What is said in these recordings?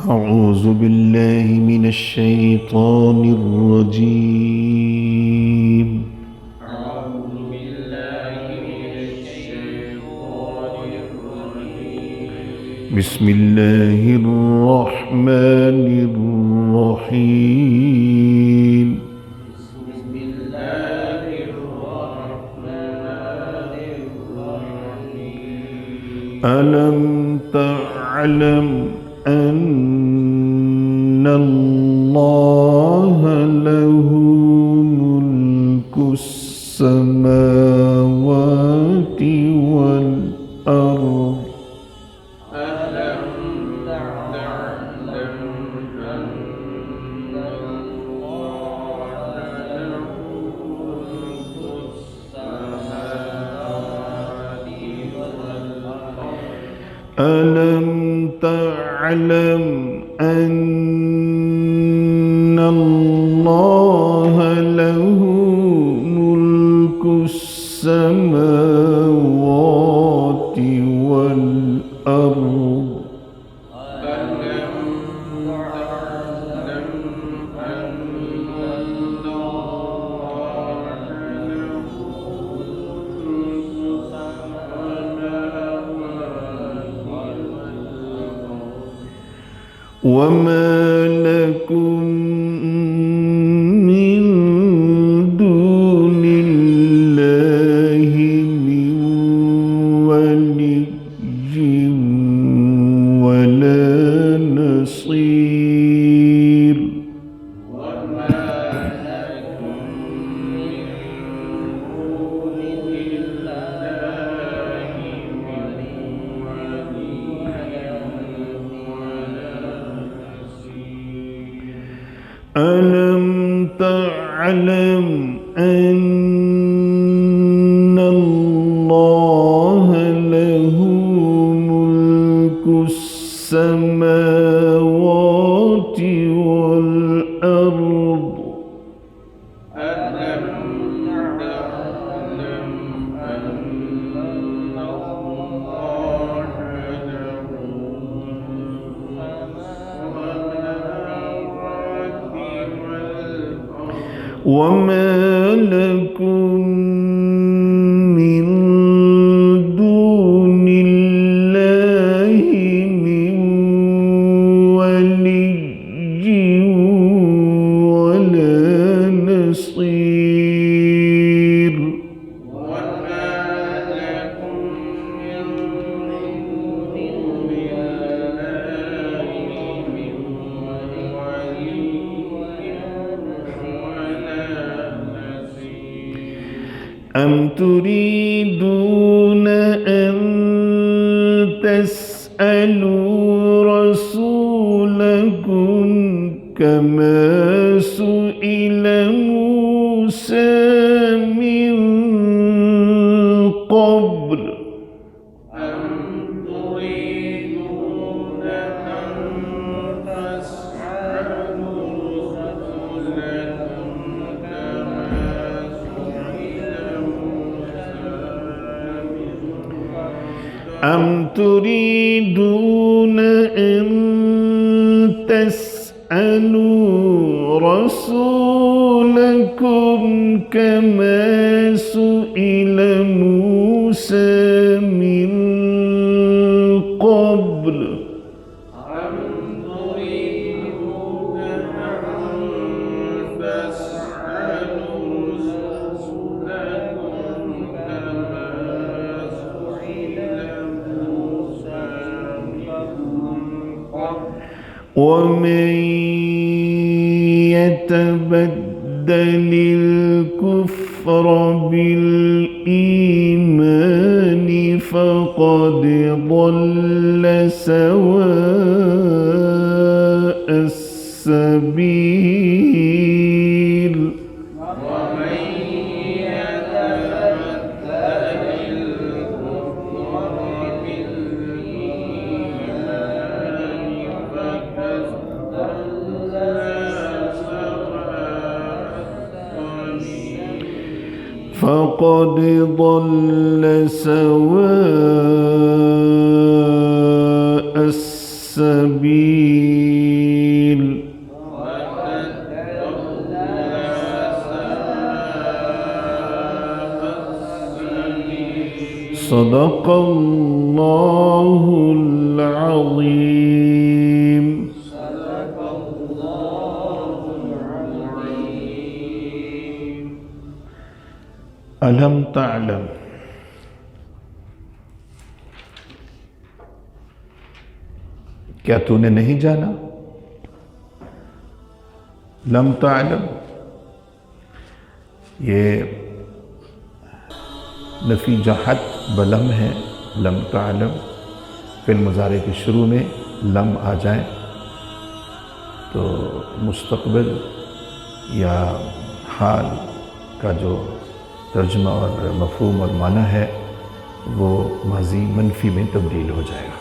أعوذ بالله من الشيطان الرجيم. أعوذ بالله من الشيطان الرجيم. بسم الله الرحمن الرحيم. بسم الله الرحمن الرحيم. ألم تعلم أن الله له ملك السماوات والأرض ألم تعلم أن الله له ملك السماوات والأرض. ألم تعلم أن الله له ملك السماوات والأرض ألم تعلم أن الله له ملك السماوات والأرض. وما لكم من دون الله من ولي ولا نصير. وما لكم من دون الله ولي ولا نصير. ألم تعلم أن الله له ملك السماوات والأرض ألم تعلم أن الله له السماوات والأرض. وما لكم من دون الله من ولي ولا نصير. وما لكم من دون الله من ولي ولا نصير. أم تريدون أن تسألوا رسولكم كما سئل موسى من قبل أم تريدون أن تسألوا رسولكم كما سئل موسى من قبل. أم تريدون أن تسألوا رسولكم كما سئل موسى من قبل أم تريدون أن تسألوا رسولكم كما سئل موسى من قبل. ومن يتبدل الكفر بالإيمان فقد ضل سواء السبيل. ومن يتبدل الكفر بالإيمان فقد ضل سواء السبيل. صدق اللہ العظیم. صدق اللہ العظیم. الم تعلم، کیا تو نے نہیں جانا؟ لم تعلم یہ نفی جہت بلم ہے. لم تعلم فعل مضارع کے شروع میں لم آ جائے تو مستقبل یا حال کا جو ترجمہ اور مفہوم اور معنی ہے وہ ماضی منفی میں تبدیل ہو جائے گا.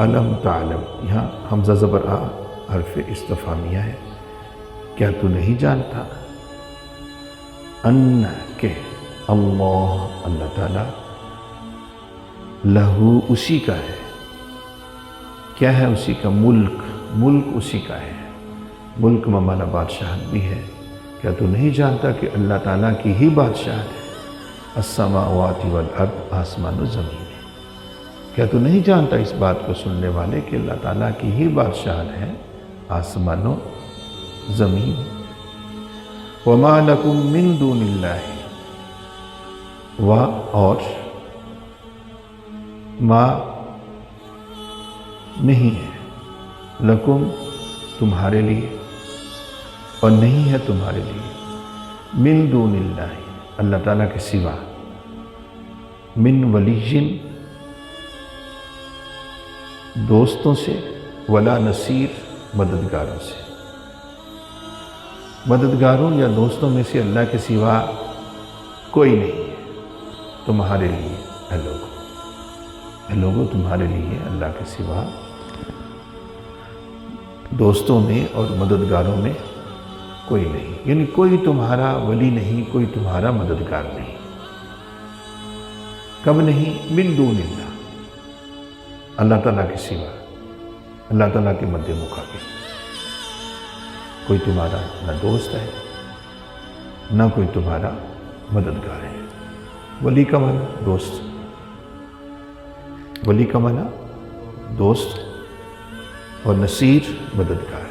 الم تعلم، یہاں حمزہ زبر آ حرف استفہامیہ ہے. کیا تو نہیں جانتا؟ ان کہ اللہ، اللہ تعالیٰ، لہو اسی کا ہے. کیا ہے اسی کا؟ ملک، ملک اسی کا ہے. ملک مانا بادشاہت بھی ہے. کیا تو نہیں جانتا کہ اللہ تعالیٰ کی ہی بادشاہت ہے؟ السماوات والارض، آسمان و زمین. کیا تو نہیں جانتا اس بات کو سننے والے کہ اللہ تعالیٰ کی ہی بادشاہت ہے آسمان و زمین. وما لکم من دون اللہ، و اور ما نہیں ہے، لکم تمہارے لیے، اور نہیں ہے تمہارے لیے، من دون اللہ اللہ تعالیٰ کے سوا، من ولی دوستوں سے، ولا نصیر مددگاروں سے. مددگاروں یا دوستوں میں سے اللہ کے سوا کوئی نہیں ہے تمہارے لیے. اے لوگوں تمہارے لیے اللہ کے سوا دوستوں میں اور مددگاروں میں کوئی نہیں. یعنی کوئی تمہارا ولی نہیں، کوئی تمہارا مددگار نہیں. کب نہیں؟ من دون اللہ، اللہ تعالیٰ کے سوا، اللہ تعالیٰ کے مد مقابل کوئی تمہارا نہ دوست ہے نہ کوئی تمہارا مددگار ہے. ولی کا معنی دوست، ولی کا معنی دوست، اور نصیر مددگار.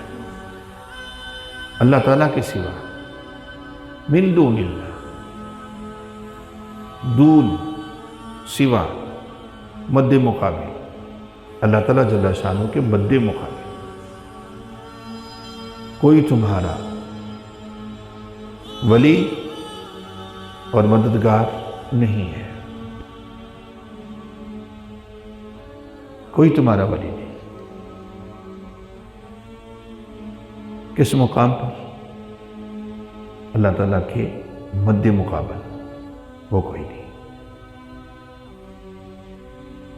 اللہ تعالیٰ کے سوا، من دون اللہ، دون سوا، مد مقابل، اللہ تعالیٰ جل شانہ کے مد مقابل کوئی تمہارا ولی اور مددگار نہیں ہے. کوئی تمہارا ولی نہیں. کس مقام پر؟ اللہ تعالیٰ کے مد مقابل وہ کوئی نہیں.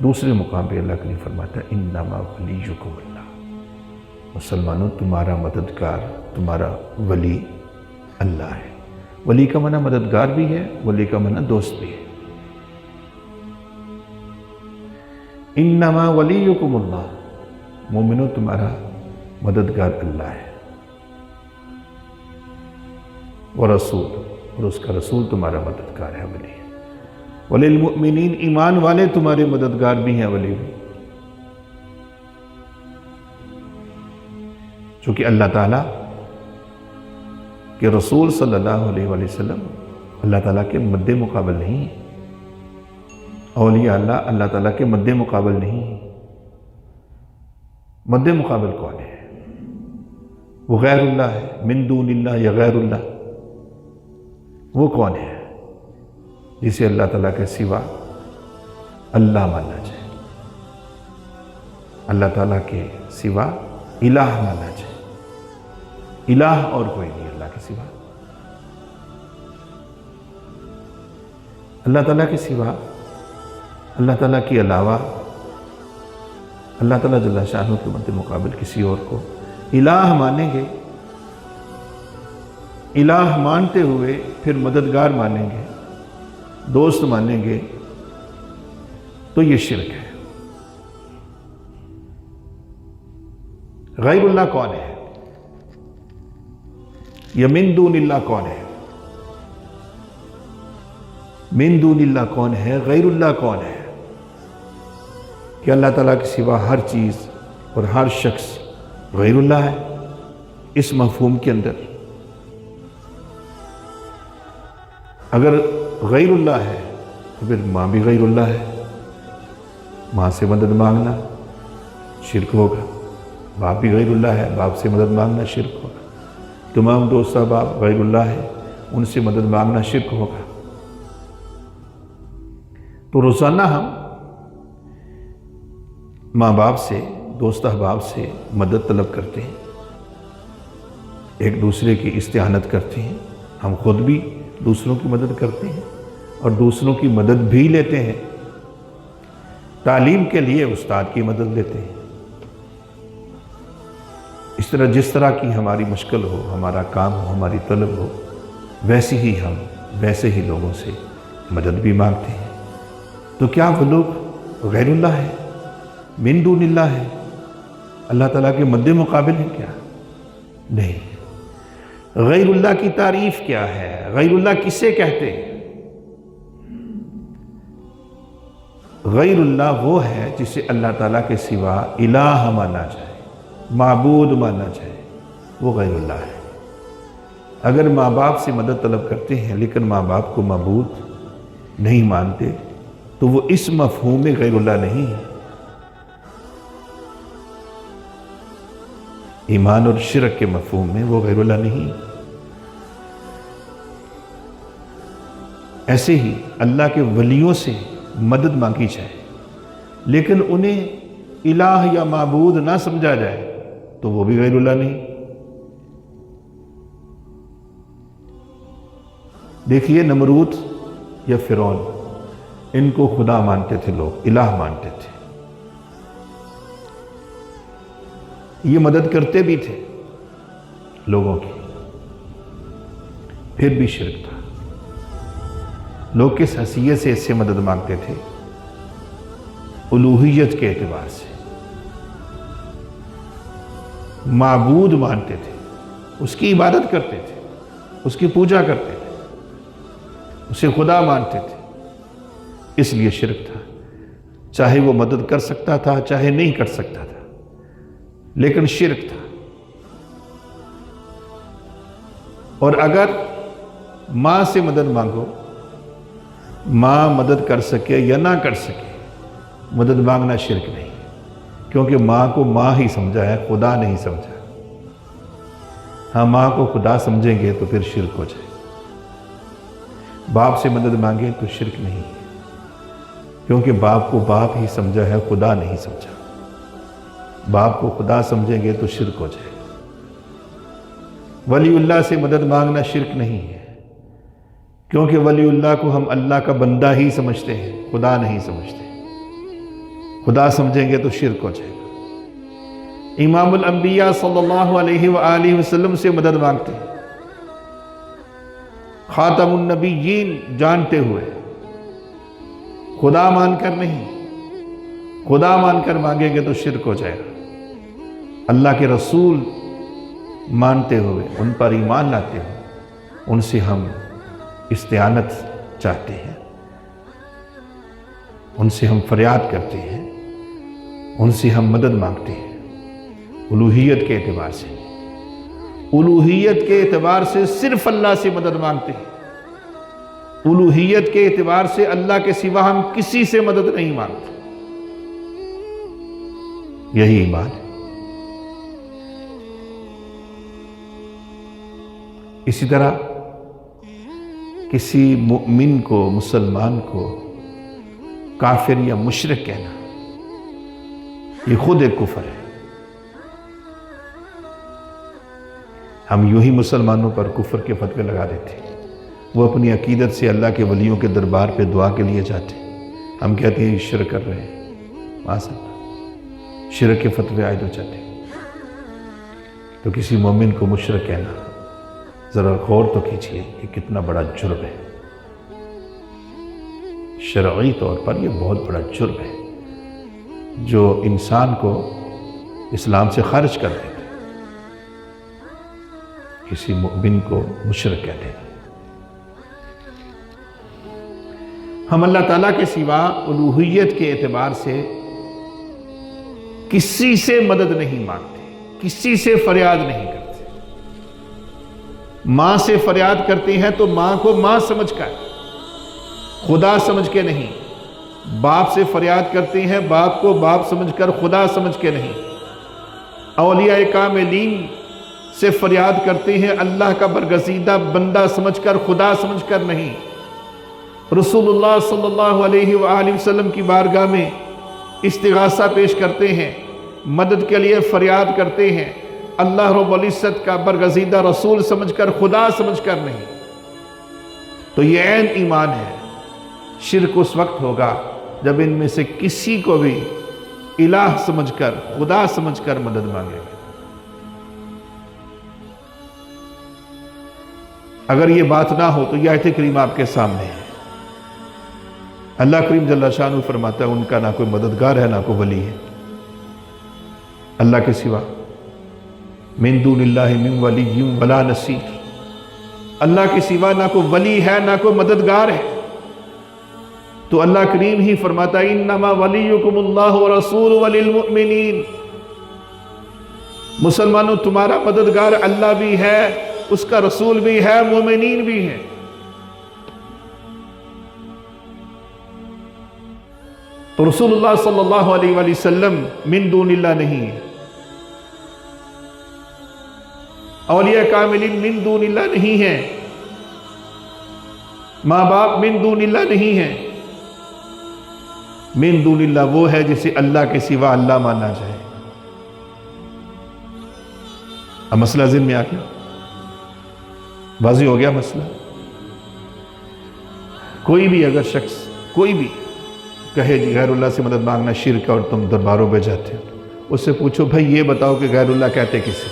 دوسرے مقام پہ اللہ کریم فرماتا ہے انما ولیکم اللہ. مسلمانوں تمہارا مددگار، تمہارا ولی اللہ ہے. ولی کا معنی مددگار بھی ہے، ولی کا معنی دوست بھی ہے. انما ولیکم اللہ، مومنوں تمہارا مددگار اللہ ہے. ورسول، اور اس کا رسول تمہارا مددگار ہے، ولی ہے. وللمؤمنین، ایمان والے تمہارے مددگار بھی ہیں، ولی بھی. چونکہ اللہ تعالیٰ کہ رسول صلی اللہ علیہ وآلہ وسلم اللہ تعالیٰ کے مد مقابل نہیں ہے. اولیاء اللہ اللہ تعالیٰ کے مد مقابل نہیں ہے. مد مقابل کون ہے؟ وہ غیر اللہ ہے. من دون اللہ یا غیر اللہ، وہ کون ہے جسے اللہ تعالیٰ کے سوا اللہ ماننا چاہے، اللہ تعالیٰ کے سوا الہ ماننا چاہے. الہ اور کوئی نہیں اللہ کے سوا. اللہ تعالیٰ کے سوا، اللہ تعالیٰ کے علاوہ، اللہ تعالیٰ جل شانہ کے مد مقابل کسی اور کو الہ مانیں گے، الہ مانتے ہوئے پھر مددگار مانیں گے، دوست مانیں گے، تو یہ شرک ہے. غیر اللہ کون ہے؟ یا من دون اللہ کون ہے؟ من دون اللہ کون ہے، غیر اللہ کون ہے، کہ اللہ تعالیٰ کے سوا ہر چیز اور ہر شخص غیر اللہ ہے۔ اس مفہوم کے اندر اگر غیر اللہ ہے تو پھر ماں بھی غیر اللہ ہے، ماں سے مدد مانگنا شرک ہوگا، باپ بھی غیر اللہ ہے، باپ سے مدد مانگنا شرک ہوگا، تمام دوست احباب غیر اللہ ہے، ان سے مدد مانگنا شرک ہوگا۔ تو روزانہ ہم ماں باپ سے، دوست احباب سے مدد طلب کرتے ہیں، ایک دوسرے کی استعانت کرتے ہیں، ہم خود بھی دوسروں کی مدد کرتے ہیں اور دوسروں کی مدد بھی لیتے ہیں۔ تعلیم کے لیے استاد کی مدد لیتے ہیں۔ اس طرح جس طرح کی ہماری مشکل ہو، ہمارا کام ہو، ہماری طلب ہو، ویسے ہی لوگوں سے مدد بھی مانگتے ہیں۔ تو کیا وہ لوگ غیر اللہ ہے، من دون اللہ ہے، اللہ تعالیٰ کے مد مقابل ہیں کیا؟ نہیں۔ غیر اللہ کی تعریف کیا ہے؟ غیر اللہ کسے کہتے ہیں؟ غیر اللہ وہ ہے جسے اللہ تعالیٰ کے سوا الہ مانا جائے، معبود مانا جائے، وہ غیر اللہ ہے۔ اگر ماں باپ سے مدد طلب کرتے ہیں لیکن ماں باپ کو معبود نہیں مانتے تو وہ اس مفہوم میں غیر اللہ نہیں ہے۔ ایمان اور شرک کے مفہوم میں وہ غیر اللہ نہیں ہے۔ ایسے ہی اللہ کے ولیوں سے مدد مانگی جائے لیکن انہیں الہ یا معبود نہ سمجھا جائے تو وہ بھی غیر اللہ نہیں۔ دیکھیے نمرود یا فرعون، ان کو خدا مانتے تھے لوگ، الہ مانتے تھے، یہ مدد کرتے بھی تھے لوگوں کی، پھر بھی شرک تھا۔ لوگ کس حیثیت سے اس سے مدد مانگتے تھے؟ الوہیت کے اعتبار سے، معبود مانتے تھے، اس کی عبادت کرتے تھے، اس کی پوجا کرتے تھے، اسے خدا مانتے تھے، اس لیے شرک تھا۔ چاہے وہ مدد کر سکتا تھا چاہے نہیں کر سکتا تھا، لیکن شرک تھا۔ اور اگر ماں سے مدد مانگو، ماں مدد کر سکے یا نہ کر سکے، مدد مانگنا شرک نہیں، کیونکہ ماں کو ماں ہی سمجھا ہے، خدا نہیں سمجھا۔ ہاں ماں کو خدا سمجھیں گے تو پھر شرک ہو جائے۔ باپ سے مدد مانگیں تو شرک نہیں ہے، کیونکہ باپ کو باپ ہی سمجھا ہے، خدا نہیں سمجھا۔ باپ کو خدا سمجھیں گے تو شرک ہو جائے۔ ولی اللہ سے مدد مانگنا شرک نہیں ہے، کیونکہ ولی اللہ کو ہم اللہ کا بندہ ہی سمجھتے ہیں، خدا نہیں سمجھتے۔ خدا سمجھیں گے تو شرک ہو جائے گا۔ امام الانبیاء صلی اللہ علیہ وآلہ وسلم سے مدد مانگتے ہیں، خاتم النبیین جانتے ہوئے، خدا مان کر نہیں، خدا مان کر مانگیں گے تو شرک ہو جائے گا۔ اللہ کے رسول مانتے ہوئے، ان پر ایمان لاتے ہوئے، ان سے ہم استعانت چاہتے ہیں، ان سے ہم فریاد کرتے ہیں، ان سے ہم مدد مانگتے ہیں، الوہیت کے اعتبار سے، الوہیت کے اعتبار سے صرف اللہ سے مدد مانگتے ہیں، الوہیت کے اعتبار سے اللہ کے سوا ہم کسی سے مدد نہیں مانگتے۔ یہی ایمان ہے۔ اسی طرح کسی مؤمن کو، مسلمان کو کافر یا مشرک کہنا، یہ خود ایک کفر ہے۔ ہم یوں ہی مسلمانوں پر کفر کے فتوے لگا دیتے ہیں۔ وہ اپنی عقیدت سے اللہ کے ولیوں کے دربار پہ دعا کے لیے جاتے ہیں، ہم کہتے ہیں یہ شرک کر رہے ہیں، معاذ اللہ، شرک کے فتوے عائد ہو جاتے ہیں۔ تو کسی مومن کو مشرک کہنا، ذرا غور تو کیجیے کہ کتنا بڑا جرم ہے۔ شرعی طور پر یہ بہت بڑا جرم ہے جو انسان کو اسلام سے خارج کر دیتا ہے، کسی مؤمن کو مشرک کہتے ہیں۔ ہم اللہ تعالیٰ کے سوا الوہیت کے اعتبار سے کسی سے مدد نہیں مانگتے، کسی سے فریاد نہیں کرتے۔ ماں سے فریاد کرتے ہیں تو ماں کو ماں سمجھ کر، خدا سمجھ کے نہیں۔ باپ سے فریاد کرتے ہیں، باپ کو باپ سمجھ کر، خدا سمجھ کے نہیں۔ اولیاء کاملین سے فریاد کرتے ہیں، اللہ کا برگزیدہ بندہ سمجھ کر، خدا سمجھ کر نہیں۔ رسول اللہ صلی اللہ علیہ وآلہ وسلم کی بارگاہ میں استغاثہ پیش کرتے ہیں، مدد کے لیے فریاد کرتے ہیں، اللہ رب العزت کا برگزیدہ رسول سمجھ کر، خدا سمجھ کر نہیں۔ تو یہ عین ایمان ہے۔ شرک اس وقت ہوگا جب ان میں سے کسی کو بھی الہ سمجھ کر، خدا سمجھ کر مدد مانگے گا۔ اگر یہ بات نہ ہو تو یہ آیت کریمہ آپ کے سامنے ہے۔ اللہ کریم جل شانہ فرماتا ہے ان کا نہ کوئی مددگار ہے، نہ کوئی ولی ہے اللہ کے سوا۔ من دون اللہ من ولی ولا نصیر، اللہ کے سوا نہ کوئی ولی ہے، نہ کوئی مددگار ہے۔ تو اللہ کریم ہی فرماتا ہے انما ولیکم اللہ ورسول وللمؤمنین، مسلمانوں تمہارا مددگار اللہ بھی ہے، اس کا رسول بھی ہے، مومنین بھی ہیں۔ تو رسول اللہ صلی اللہ علیہ وآلہ وسلم من دون اللہ نہیں ہے، اولیاء کاملین من دون اللہ نہیں ہیں، ماں باپ من دون اللہ نہیں ہیں۔ من دون اللہ وہ ہے جسے اللہ کے سوا اللہ مانا جائے۔ اب مسئلہ ذہن میں آ گیا، واضح ہو گیا مسئلہ۔ کوئی بھی اگر شخص کوئی بھی کہے جی غیر اللہ سے مدد مانگنا شرک ہے اور تم درباروں پہ جاتے ہو، اس سے پوچھو بھائی یہ بتاؤ کہ غیر اللہ کہتے کسے؟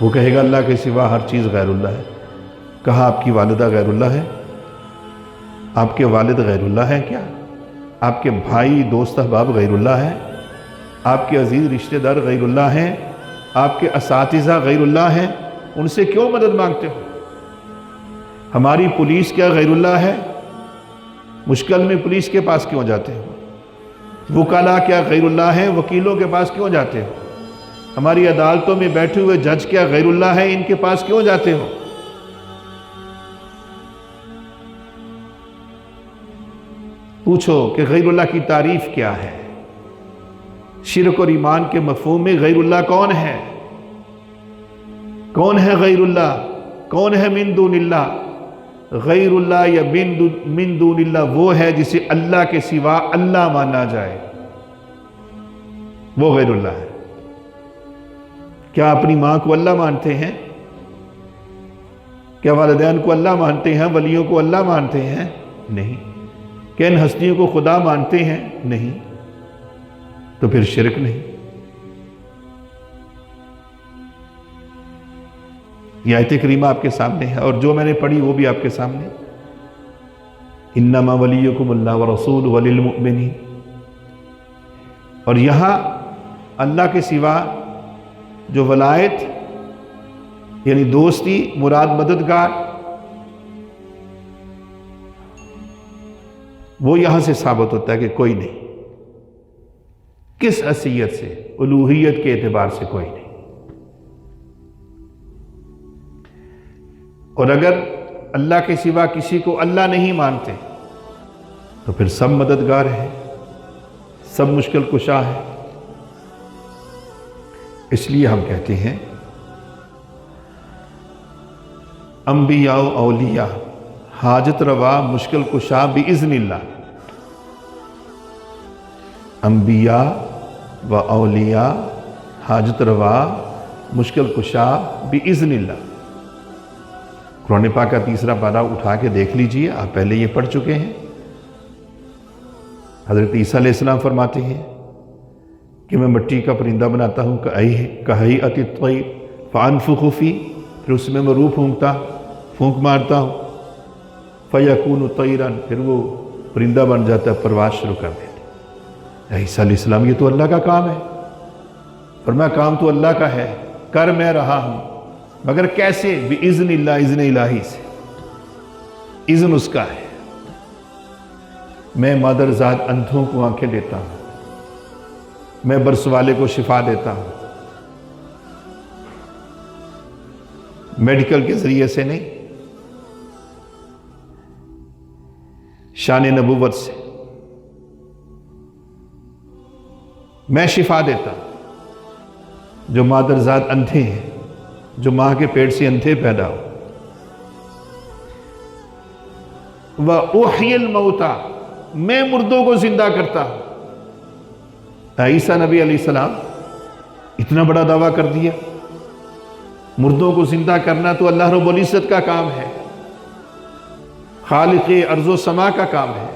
وہ کہے گا اللہ کے سوا ہر چیز غیر اللہ ہے۔ کہا آپ کی والدہ غیر اللہ ہے؟ آپ کے والد غیر اللہ ہیں کیا؟ آپ کے بھائی دوست احباب غیر اللہ ہیں؟ آپ کے عزیز رشتہ دار غیر اللہ ہیں؟ آپ کے اساتذہ غیر اللہ ہیں؟ ان سے کیوں مدد مانگتے ہو؟ ہماری پولیس کیا غیر اللہ ہے؟ مشکل میں پولیس کے پاس کیوں جاتے ہو؟ وکلاء کیا غیر اللہ ہیں؟ وکیلوں کے پاس کیوں جاتے ہو؟ ہماری عدالتوں میں بیٹھے ہوئے جج کیا غیر اللہ ہیں؟ ان کے پاس کیوں جاتے ہو؟ پوچھو کہ غیر اللہ کی تعریف کیا ہے؟ شرک اور ایمان کے مفہوم میں غیر اللہ کون ہے؟ کون ہے غیر اللہ؟ کون ہے من دون اللہ؟ غیر اللہ یا من دون اللہ وہ ہے جسے اللہ کے سوا اللہ مانا جائے، وہ غیر اللہ ہے۔ کیا اپنی ماں کو اللہ مانتے ہیں؟ کیا والدین کو اللہ مانتے ہیں؟ ولیوں کو اللہ مانتے ہیں؟ نہیں۔ کہ ان ہستیوں کو خدا مانتے ہیں؟ نہیں۔ تو پھر شرک نہیں۔ یہ آیت کریمہ آپ کے سامنے ہے، اور جو میں نے پڑھی وہ بھی آپ کے سامنے۔ انما ولیکم اللہ ورسول وللمؤمنین، اور یہاں اللہ کے سوا جو ولایت یعنی دوستی مراد مددگار، وہ یہاں سے ثابت ہوتا ہے کہ کوئی نہیں۔ کس حیثیت سے؟ الوہیت کے اعتبار سے کوئی نہیں۔ اور اگر اللہ کے سوا کسی کو اللہ نہیں مانتے تو پھر سب مددگار ہیں، سب مشکل کشا ہے۔ اس لیے ہم کہتے ہیں انبیاء و اولیاء حاجت روا مشکل کشا باذن اللہ۔ انبیاء و اولیاء حاجت روا مشکل کشا باذن اللہ۔ قرآن پاک کا تیسرا پارہ اٹھا کے دیکھ لیجئے، آپ پہلے یہ پڑھ چکے ہیں۔ حضرت عیسیٰ علیہ السلام فرماتے ہیں کہ میں مٹی کا پرندہ بناتا ہوں کہیئۃ الطیر فانفخ فیہ، پھر اس میں روح پھونک مارتا ہوں، فیکون طیرا، پھر وہ پرندہ بن جاتا ہے، پرواز شروع کر دیتا ہے۔ عیسیٰ علیہ السلام یہ تو اللہ کا کام ہے۔ فرمایا کام تو اللہ کا ہے، کر میں رہا ہوں، مگر کیسے؟ باذن اللہ، اذن الہی سے، اذن اس کا ہے۔ میں مادرزاد اندھوں کو آنکھیں دیتا ہوں، میں برس والے کو شفا دیتا ہوں، میڈیکل کے ذریعے سے نہیں، شان نبوت سے میں شفا دیتا ہوں۔ جو مادرزاد اندھے ہیں، جو ماں کے پیٹ سے اندھے پیدا ہو، وَأُحْيِي الْمَوْتَى، میں مردوں کو زندہ کرتا ہوں۔ عیسیٰ نبی علیہ السلام اتنا بڑا دعویٰ کر دیا، مردوں کو زندہ کرنا تو اللہ رب العزت کا کام ہے، خالق ارض و سما کا کام ہے،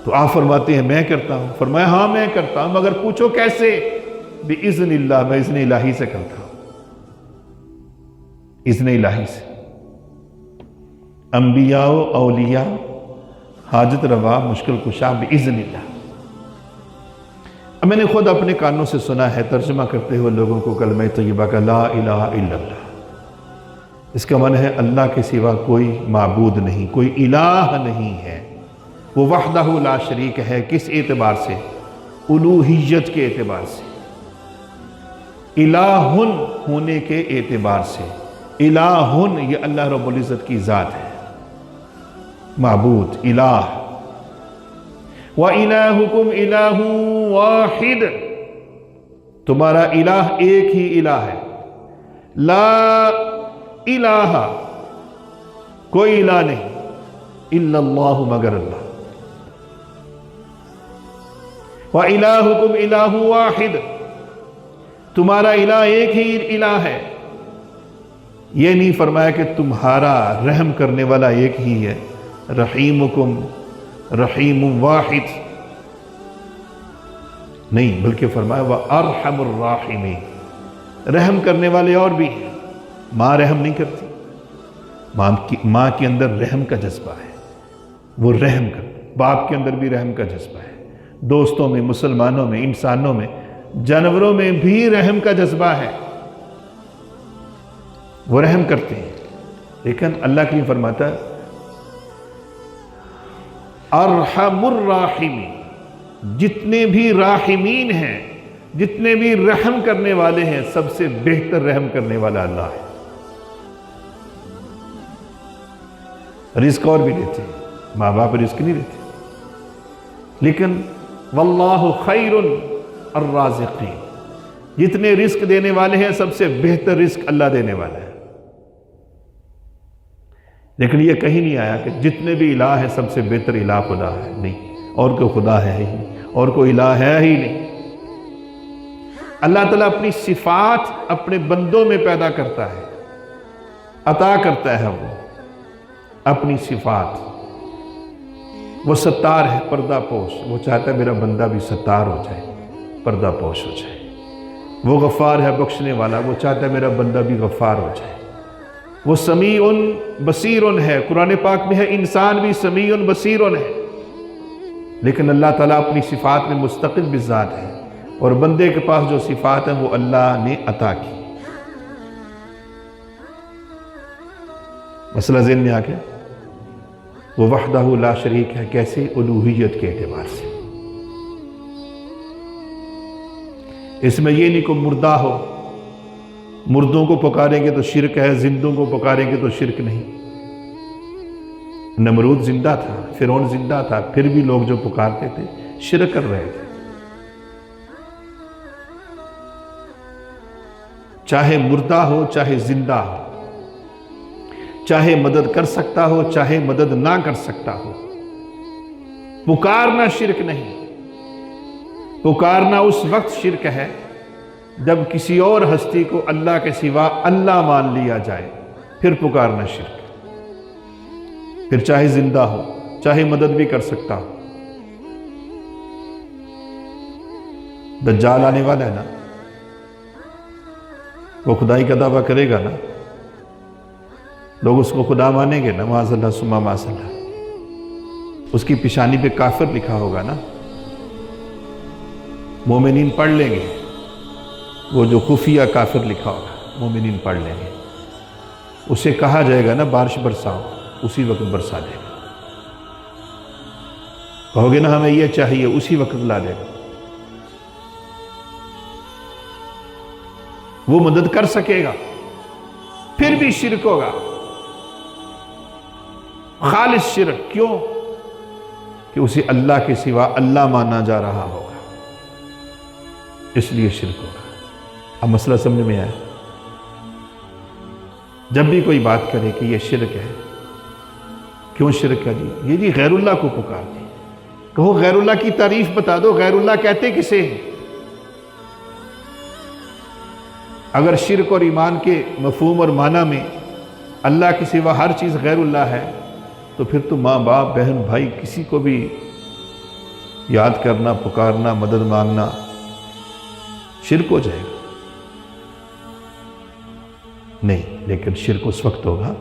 تو آپ فرماتے ہیں میں کرتا ہوں۔ فرمایا ہاں میں کرتا ہوں، مگر پوچھو کیسے؟ بِإِذْنِ اللہ، میں اذن الہی سے کرتا ہوں، اذن الہی سے۔ انبیاء و اولیاء حاجت روا مشکل کشا بِإِذْنِ اللہ۔ اب میں نے خود اپنے کانوں سے سنا ہے ترجمہ کرتے ہوئے لوگوں کو کلمہ طیبہ کا لا الہ الا اللہ، اس کا معنی ہے اللہ کے سوا کوئی معبود نہیں، کوئی الہ نہیں ہے، وہ وحدہ لا شریک ہے۔ کس اعتبار سے؟ الوہیت کے اعتبار سے، الہن ہونے کے اعتبار سے۔ الہن یہ اللہ رب العزت کی ذات ہے، معبود، الہ۔ وَإِلَٰهُكُمْ إِلَٰهٌ وَاحِدٌ، تمہارا الہ ایک ہی الہ ہے۔ لا الہ، کوئی الہ نہیں، الا اللہ، مگر اللہ۔ وَإِلَٰهُكُمْ إِلَٰهٌ وَاحِدٌ، تمہارا الہ ایک ہی الہ ہے۔ یہ نہیں فرمایا کہ تمہارا رحم کرنے والا ایک ہی ہے، رحیمکم رحیم واحد، نہیں، بلکہ فرمایا وَأَرْحَمُ الرَّاحِمِينَ، رحم کرنے والے اور بھی ہیں۔ ماں رحم نہیں کرتی، ماں کے اندر رحم کا جذبہ ہے، وہ رحم کرتی۔ باپ کے اندر بھی رحم کا جذبہ ہے، دوستوں میں، مسلمانوں میں، انسانوں میں، جانوروں میں بھی رحم کا جذبہ ہے، وہ رحم کرتے ہیں۔ لیکن اللہ کی فرماتا ہے ارحم الراحمین، جتنے بھی راحمین ہیں، جتنے بھی رحم کرنے والے ہیں، سب سے بہتر رحم کرنے والا اللہ ہے۔ رزق اور بھی دیتے ہیں، ماں باپ رزق نہیں دیتے، لیکن واللہ خیر الرازقین، جتنے رزق دینے والے ہیں سب سے بہتر رزق اللہ دینے والا ہے۔ لیکن یہ کہیں نہیں آیا کہ جتنے بھی الہ ہیں سب سے بہتر الہ خدا ہے، نہیں، اور کوئی خدا ہے ہی نہیں، اور کوئی الہ ہے ہی نہیں۔ اللہ تعالیٰ اپنی صفات اپنے بندوں میں پیدا کرتا ہے، عطا کرتا ہے، وہ اپنی صفات۔ وہ ستار ہے، پردہ پوش، وہ چاہتا ہے میرا بندہ بھی ستار ہو جائے، پردہ پوش ہو جائے۔ وہ غفار ہے، بخشنے والا، وہ چاہتا ہے میرا بندہ بھی غفار ہو جائے۔ وہ سمیع بصیر ہے، قرآن پاک میں ہے انسان بھی سمیع بصیر ہے، لیکن اللہ تعالیٰ اپنی صفات میں مستقل بذات ہے، اور بندے کے پاس جو صفات ہیں وہ اللہ نے عطا کی۔ مسئلہ ذہن میں آ گیا؟ وہ وحدہ لا شریک ہے، کیسے؟ الوہیت کے اعتبار سے۔ اس میں یہ نہیں کہ مردہ ہو، مردوں کو پکاریں گے تو شرک ہے، زندوں کو پکاریں گے تو شرک نہیں۔ نمرود زندہ تھا، فرعون زندہ تھا، پھر بھی لوگ جو پکارتے تھے شرک کر رہے تھے۔ چاہے مردہ ہو چاہے زندہ ہو، چاہے مدد کر سکتا ہو چاہے مدد نہ کر سکتا ہو، پکارنا شرک نہیں۔ پکارنا اس وقت شرک ہے جب کسی اور ہستی کو اللہ کے سوا اللہ مان لیا جائے، پھر پکارنا شرک۔ پھر چاہے زندہ ہو چاہے مدد بھی کر سکتا ہو۔ دجال آنے والا ہے نا، وہ خدائی کا دعویٰ کرے گا نا، لوگ اس کو خدا مانیں گے نا، معاذ اللہ ثم معاذ اللہ۔ اس کی پیشانی پہ کافر لکھا ہوگا نا، مومنین پڑھ لیں گے، وہ جو خفیہ کافر لکھا ہوگا مومنین پڑھ لیں گے۔ اسے کہا جائے گا نا بارش برساؤ، اسی وقت برسا دے گا۔ کہو گے نا ہمیں یہ چاہیے، اسی وقت لا دے گا۔ وہ مدد کر سکے گا، پھر بھی شرک ہوگا، خالص شرک۔ کیوں؟ کہ اسے اللہ کے سوا اللہ مانا جا رہا ہوگا، اس لیے شرک ہوگا۔ اب مسئلہ سمجھ میں آیا؟ جب بھی کوئی بات کرے کہ یہ شرک ہے، کیوں شرک ہے جی؟ یہ جی غیر اللہ کو پکارتے ہیں۔ کہو غیر اللہ کی تعریف بتا دو، غیر اللہ کہتے کسے ہیں؟ اگر شرک اور ایمان کے مفہوم اور معنی میں اللہ کے سوا ہر چیز غیر اللہ ہے، تو پھر تو ماں باپ بہن بھائی کسی کو بھی یاد کرنا، پکارنا، مدد مانگنا شرک ہو جائے گا۔ نہیں، لیکن شرک اس وقت ہوگا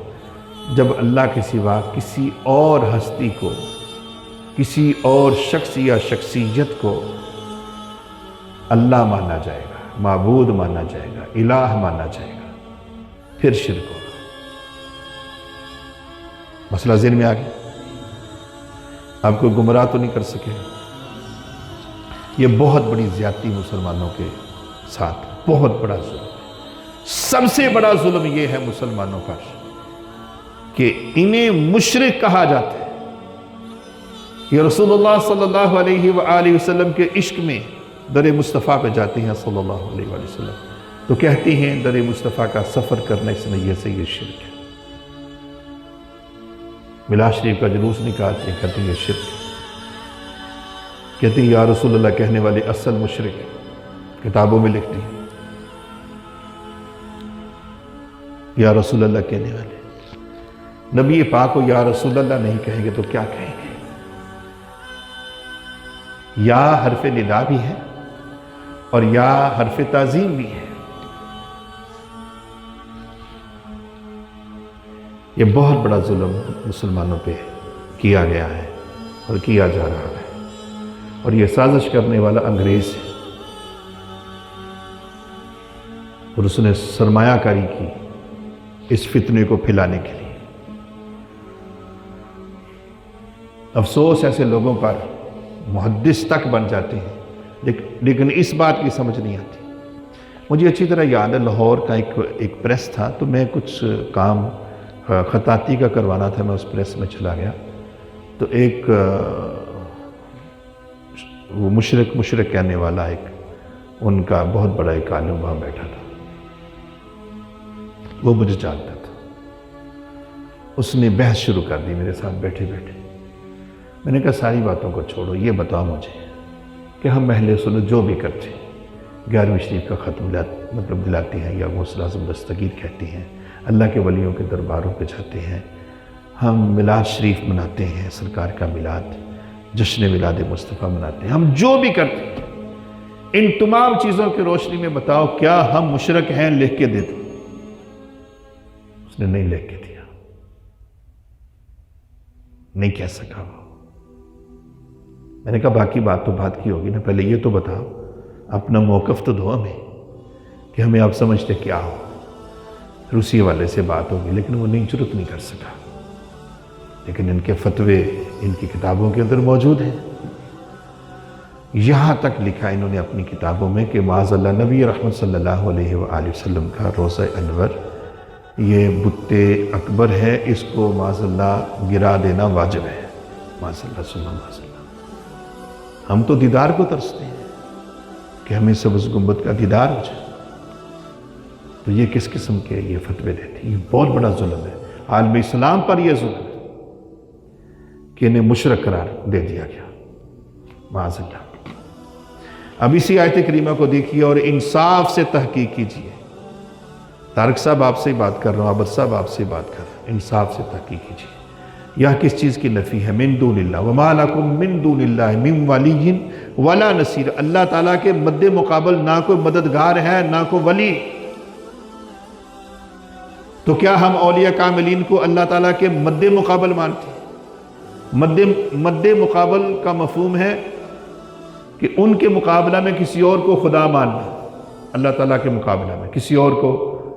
جب اللہ کے سوا کسی اور ہستی کو، کسی اور شخص یا شخصیت کو اللہ مانا جائے گا، معبود مانا جائے گا، الہ مانا جائے گا، پھر شرک ہوگا۔ مسئلہ ذہن میں آ گیا؟ آپ کو گمراہ تو نہیں کر سکے؟ یہ بہت بڑی زیادتی مسلمانوں کے ساتھ، بہت بڑا ظلم ہے۔ سب سے بڑا ظلم یہ ہے مسلمانوں پر کہ انہیں مشرک کہا جاتا ہے۔ یہ رسول اللہ صلی اللہ علیہ وآلہ وسلم کے عشق میں در مصطفیٰ پہ جاتی ہیں صلی اللہ علیہ وآلہ وسلم، تو کہتی ہیں در مصطفیٰ کا سفر کرنے اس نیت سے یہ شرک ہے۔ میلاد شریف کا جلوس نکالتے ہیں، کہتی ہیں یہ شرک ہے۔ کہتی ہیں یا رسول اللہ کہنے والے اصل مشرک ہے، کتابوں میں لکھتی ہیں یا رسول اللہ کہنے والے۔ نبی پاک کو یا رسول اللہ نہیں کہیں گے تو کیا کہیں گے؟ یا حرف ندا بھی ہے اور یا حرف تعظیم بھی ہے۔ یہ بہت بڑا ظلم مسلمانوں پہ کیا گیا ہے اور کیا جا رہا ہے، اور یہ سازش کرنے والا انگریز ہے، اور اس نے سرمایہ کاری کی اس فتنے کو پھیلانے کے لیے۔ افسوس ایسے لوگوں پر محدث تک بن جاتے ہیں، لیکن اس بات کی سمجھ نہیں آتی۔ مجھے اچھی طرح یاد ہے لاہور کا ایک پریس تھا، تو میں کچھ کام خطاطی کا کروانا تھا، میں اس پریس میں چلا گیا، تو ایک وہ مشرک کہنے والا ایک ان کا بہت بڑا ایک عالم وہاں بیٹھا تھا، وہ مجھے جانتا تھا۔ اس نے بحث شروع کر دی میرے ساتھ بیٹھے بیٹھے۔ میں نے کہا ساری باتوں کو چھوڑو، یہ بتاؤ مجھے کہ ہم اہل سنت جو بھی کرتے ہیں، 11ویں شریف کا ختم مطلب دلاتے ہیں یا غوث اعظم دستگیر کہتے ہیں، اللہ کے ولیوں کے درباروں پہ جاتے ہیں، ہم میلاد شریف مناتے ہیں، سرکار کا میلاد، جشن میلاد مصطفیٰ مناتے ہیں، ہم جو بھی کرتے ہیں، ان تمام چیزوں کی روشنی میں بتاؤ کیا ہم مشرک ہیں؟ لکھ کے دے دو۔ اس نے نہیں لکھ کے دیا، نہیں کہہ سکا وہ۔ میں نے کہا باقی بات تو بات کی ہوگی نا، پہلے یہ تو بتاؤ، اپنا موقف تو دو ہمیں کہ ہمیں آپ سمجھتے کیا ہو، پھر اسی والے سے بات ہوگی۔ لیکن وہ نہیں، جرت نہیں کر سکا، لیکن ان کے فتوے ان کی کتابوں کے اندر موجود ہیں۔ یہاں تک لکھا انہوں نے اپنی کتابوں میں کہ معاذ اللہ نبی رحمت صلی اللہ علیہ وآلہ وسلم کا روضہ انور یہ بت اکبر ہے، اس کو معاذ اللہ گرا دینا واجب ہے۔ معاذ اللہ ثم معاذ اللہ۔ ہم تو دیدار کو ترستے ہیں کہ ہمیں سبز گنبد کا دیدار ہو جائے، تو یہ کس قسم کے یہ فتوے دیتے ہیں؟ یہ بہت بڑا ظلم ہے عالم اسلام پر، یہ ظلم ہے کہ انہیں مشرک قرار دے دیا گیا، معاذ اللہ۔ اب اسی آیت کریمہ کو دیکھیے اور انصاف سے تحقیق کیجیے۔ طارق صاحب آپ سے بات کر رہا ہوں، عبد صاحب آپ سے بات کر رہا ہوں، انصاف سے تحقیق کیجیے۔ یہ کس چیز کی نفی ہے؟ من دون اللہ، وما لکم من دون اللہ من ولی ولا نصیر۔ اللہ تعالیٰ کے مد مقابل نہ کوئی مددگار ہے نہ کوئی ولی۔ تو کیا ہم اولیاء کاملین کو اللہ تعالیٰ کے مد مقابل مانتے ہیں؟ مد مقابل کا مفہوم ہے کہ ان کے مقابلہ میں کسی اور کو خدا ماننا، اللہ تعالیٰ کے مقابلہ میں کسی اور کو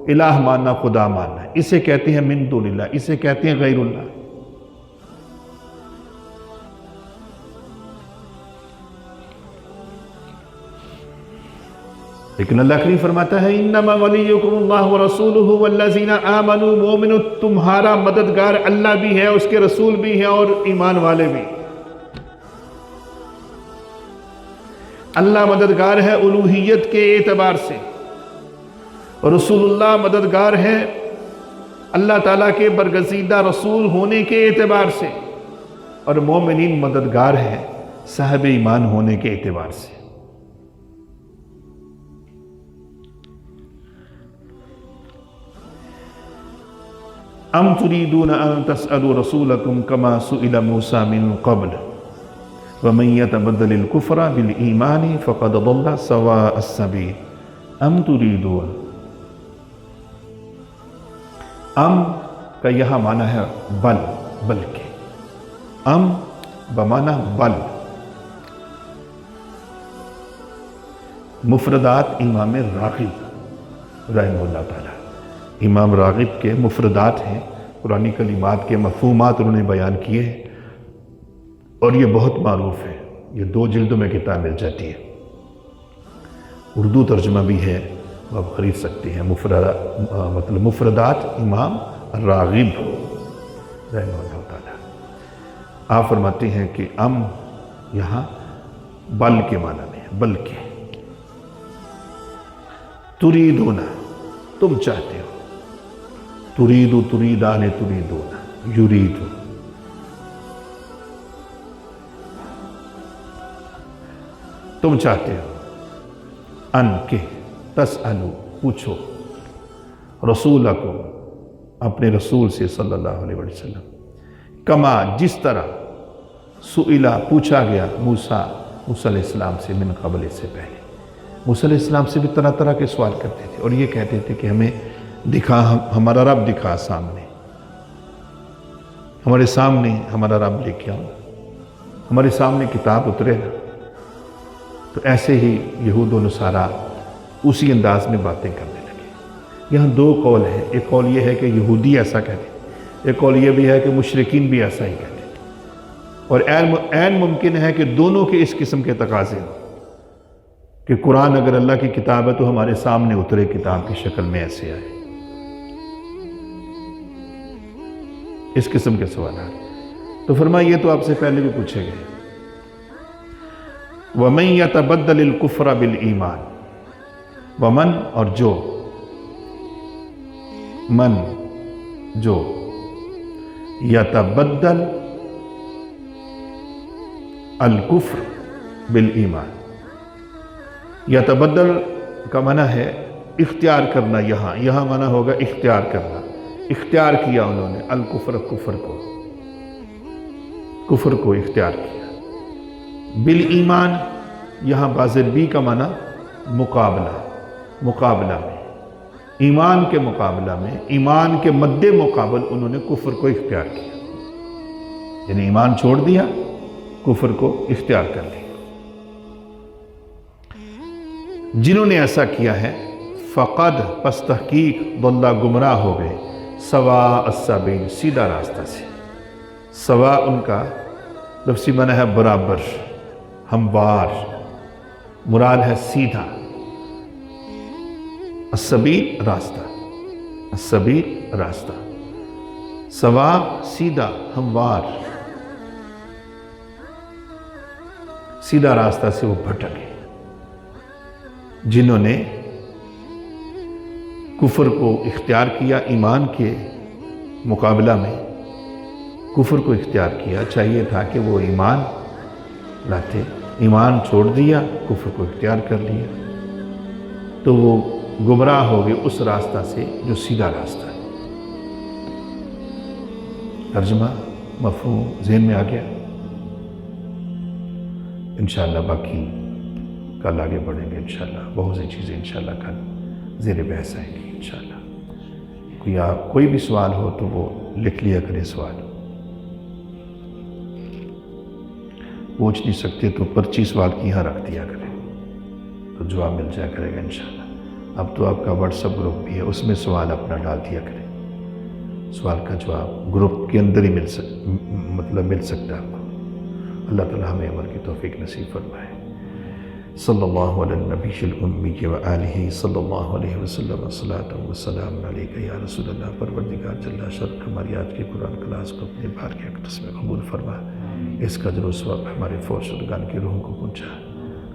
الہ ماننا، خدا ماننا، اسے کہتے ہیں من دون اللہ، اسے کہتے ہیں غیر اللہ۔ لیکن اللہ کریم فرماتا ہے انما ولیکم اللہ ورسولہ والذین آمنوا، مومنو تمہارا مددگار اللہ بھی ہے، اس کے رسول بھی ہیں اور ایمان والے بھی۔ اللہ مددگار ہے الوہیت کے اعتبار سے، اور رسول اللہ مددگار ہے اللہ تعالیٰ کے برگزیدہ رسول ہونے کے اعتبار سے، اور مومنین مددگار ہے صاحب ایمان ہونے کے اعتبار سے۔ ام تريدون ان تسألوا رسولكم كما سئل موسى من قبل ومن يتبدل الكفر بالإيمان فقد ضل سواء السبيل۔ ام تريدون، ام کا یہاں معنی ہے بل، بلکہ، ام بمعنی بل۔ مفردات امام راغب رحمہ اللہ تعالی، امام راغب کے مفردات ہیں، قرآنی کلمات کے مفہومات انہوں نے بیان کیے ہیں، اور یہ بہت معروف ہے، یہ 2 جلدوں میں کتاب مل جاتی ہے، اردو ترجمہ بھی ہے، آپ خرید سکتے ہیں، مطلب مفردات امام راغب رحمہ اللہ تعالی۔ آپ فرماتے ہیں کہ ام یہاں بل کے معنی میں ہے، بلکہ، تریدون تم چاہتے ہو، تریدو تریدان تریدون، یریدو، تم چاہتے ہو، ان کے، تسألو پوچھو، رسولکم اپنے رسول سے صلی اللہ علیہ وسلم، کما جس طرح، سئلہ پوچھا گیا، موسیٰ علیہ السلام سے، من قبل سے پہلے۔ موسیٰ علیہ السلام سے بھی طرح طرح کے سوال کرتے تھے، اور یہ کہتے تھے کہ ہمیں دکھا، ہمارا رب دکھا سامنے، ہمارے سامنے ہمارا رب لے کے آؤ، ہمارے سامنے کتاب اترے نا۔ تو ایسے ہی یہود و نصارہ اسی انداز میں باتیں کرنے لگے۔ یہاں 2 قول ہیں، ایک قول یہ ہے کہ یہودی ایسا کہتے، ایک قول یہ بھی ہے کہ مشرکین بھی ایسا ہی کہتے، اور عین ممکن ہے کہ دونوں کے اس قسم کے تقاضے ہوں، کہ قرآن اگر اللہ کی کتاب ہے تو ہمارے سامنے اترے کتاب کی شکل میں ایسے آئے، اس قسم کے سوالات۔ تو فرمایا یہ تو آپ سے پہلے بھی پوچھے گئے، وَمَن يَتَبَدَّلِ الْكُفْرَ بِالْإِيمَانِ، وَمَن اور جو، من جو، يَتَبَدَّل الْكُفْرَ بِالْإِيمَانِ، يَتَبَدَّل کا معنی ہے اختیار کرنا، یہاں معنی ہوگا اختیار کرنا، اختیار کیا انہوں نے، الکفر کفر کو اختیار کیا، بالایمان یہاں بازربی کا معنی مقابلہ میں، ایمان کے مقابلہ میں، ایمان کے مد مقابل انہوں نے کفر کو اختیار کیا، یعنی ایمان چھوڑ دیا، کفر کو اختیار کر لیا۔ جنہوں نے ایسا کیا ہے، فقد پس تحقیق ضل گمراہ ہو گئے، سواء السبیل سیدھا راستہ سے۔ سوا ان کا لفظی معنی ہے برابر، ہموار، مراد ہے سیدھا، السبیل راستہ، السبیل راستہ، سوا سیدھا، ہموار، سیدھا راستہ سے وہ بھٹکے۔ جنہوں نے کفر کو اختیار کیا، ایمان کے مقابلہ میں کفر کو اختیار کیا، چاہیے تھا کہ وہ ایمان لاتے، ایمان چھوڑ دیا، کفر کو اختیار کر لیا، تو وہ گمراہ ہو گئے اس راستہ سے جو سیدھا راستہ ہے۔ ترجمہ مفہوم ذہن میں آ گیا؟ انشاءاللہ باقی کل آگے بڑھیں گے، انشاءاللہ بہت سی چیزیں انشاءاللہ کل زیر بحث آئیں گی انشاءاللہ۔ کوئی بھی سوال ہو تو وہ لکھ لیا کرے، سوال پوچھ نہیں سکتے تو پرچی سوال کی یہاں رکھ دیا کریں، تو جواب مل جایا کرے گا انشاءاللہ۔ اب تو آپ کا واٹس ایپ گروپ بھی ہے، اس میں سوال اپنا ڈال دیا کریں، سوال کا جواب گروپ کے اندر ہی مل سکتا ہے آپ کو۔ اللہ تعالیٰ ہمیں عمل کی توفیق نصیب فرمائے۔ صلی اللہ علی النبی الامی وآلہ صلی اللہ علیہ وسلم صلاۃ وسلام علیکہ یا رسول اللہ۔ پروردگار جل شرک ہماری آج کی قرآن کلاس کو اپنے بار کے اقدس میں قبول فرما، اس کا اجر و ثواب ہمارے فوت شدگان کی روحوں کو پہنچا،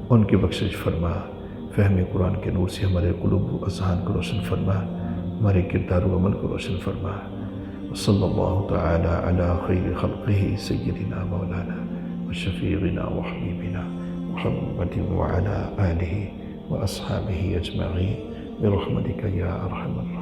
ان کی بخشش فرما، فہم قرآن کے نور سے ہمارے قلوب و اذہان کو روشن فرما، ہمارے کردار و عمل کو روشن فرما۔ صلی اللہ تعالی علی خیر خلقہ سیدنا مولانا وشفیعنا وحبیبنا محمد وعلی آلہ واصحابہ اجمعین برحمتک یا ارحم الراحمین۔